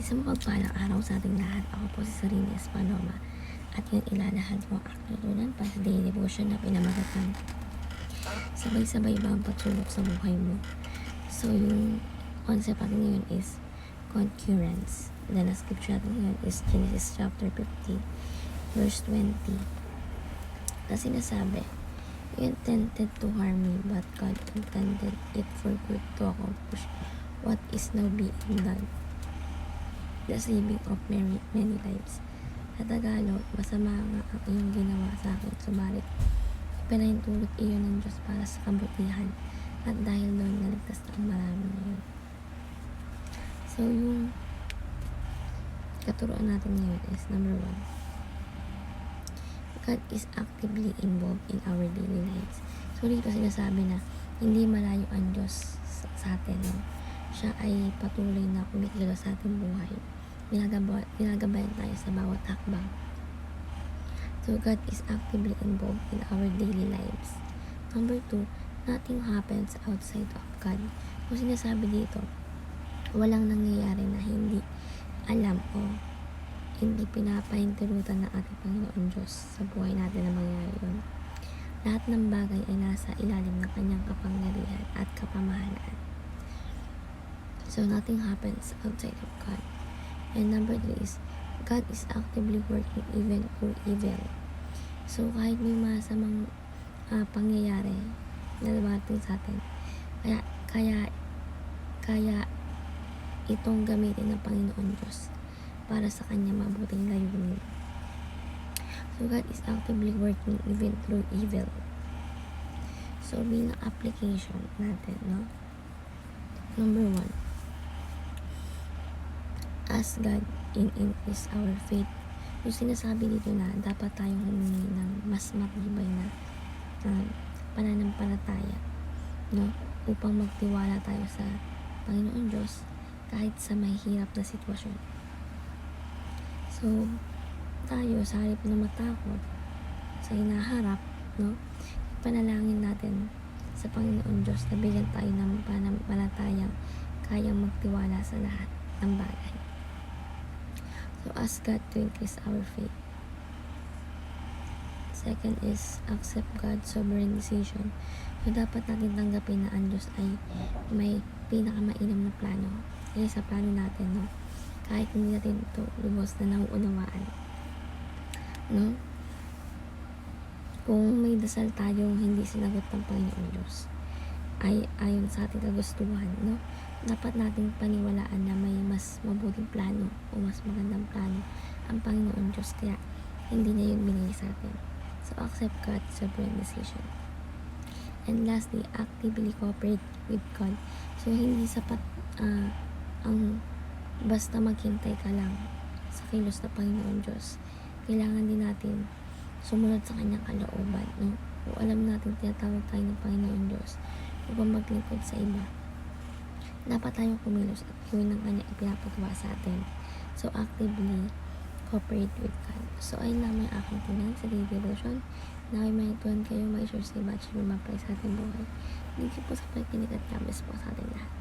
Isang mapagpalang araw sa ating lahat. Ako po si Sarina Espanoma at yung ilalahad mo ang aktutunan para sa daily devotion na pinamagatan. Sabay-sabay ba ang pagsulok sa buhay mo? So, yung concept natin ngayon is concurrence. Then, ang scripture natin ngayon is Genesis chapter 50, verse 20. Kasi sinasabi, "You intended to harm me, but God intended it for good to accomplish what is now being done, the saving of many lives." Sa Tagalog, masama nga ang iyong ginawa sa akin, subalit pinahintulot iyon ng Diyos para sa kabutihan, at dahil doon naligtas na ang marami ngayon. So, yung katuruan natin ngayon is number 1, God is actively involved in our daily lives. So, dito sinasabi na hindi malayo ang Diyos sa atin. No? Siya ay patuloy na kumikilos sa ating buhay. Ginagabayan tayo sa bawat hakbang. So, God is actively involved in our daily lives. Number 2, nothing happens outside of God. Kung sinasabi dito, walang nangyayari na hindi alam o hindi pinapahintulutan ng ating Panginoon Diyos sa buhay natin na mangyayari yun. Lahat ng bagay ay nasa ilalim ng kanyang kapangyarihan at kapamahalaan. So, nothing happens outside of God. And number 3 is, God is actively working even through evil. So, kahit may masamang pangyayari na dumating sa atin, kaya itong gamitin ng Panginoon Diyos para sa kanyang mabuting layunin. So, God is actively working even through evil. So, bilang application natin, no? Number 1, ask God in increase our faith. Yung sinasabi dito na dapat tayong humingi ng mas matibay na pananampalataya, no? Upang magtiwala tayo sa Panginoon Diyos kahit sa mahihirap na sitwasyon. So, tayo sa halip na matakot sa hinaharap, no? Panalangin natin sa Panginoon Diyos na bigyan tayo ng pananampalatayang kayang magtiwala sa lahat ng bagay. So, ask God to increase our faith. Second is, accept God's sovereign decision. So, dapat natin tanggapin na ang Diyos ay may pinakamainam na plano. Kaya sa plano natin, no? Kahit hindi natin ito lubos na nauunawaan. No? Kung may dasal tayong hindi sinagot ng Panginoon Diyos, ay ayon sa ating kagustuhan, no? Dapat nating paniwalaan na may mas mabuting plano o mas magandang plano ang Panginoon Diyos, kaya hindi niya yun binigay sa atin. So, accept God's sovereign decision. And lastly, actively cooperate with God. So, hindi sapat ang basta maghintay ka lang sa kilos na Panginoon Diyos. Kailangan din natin sumunod sa kanyang kalooban, no? O alam natin tinatawag tayo ng Panginoon Diyos upang maglingkod sa iba. Dapat tayong kumilos at gawin ng kanyang ipinapagawa sa atin. So, actively cooperate with God. So, ayun lamang ang aking tingnan sa daily devotion. Naway maituan kayo, may share sa iba at syempre mapay sa ating buhay. Thank you po sa pagkinig at God bless po sa ating lahat.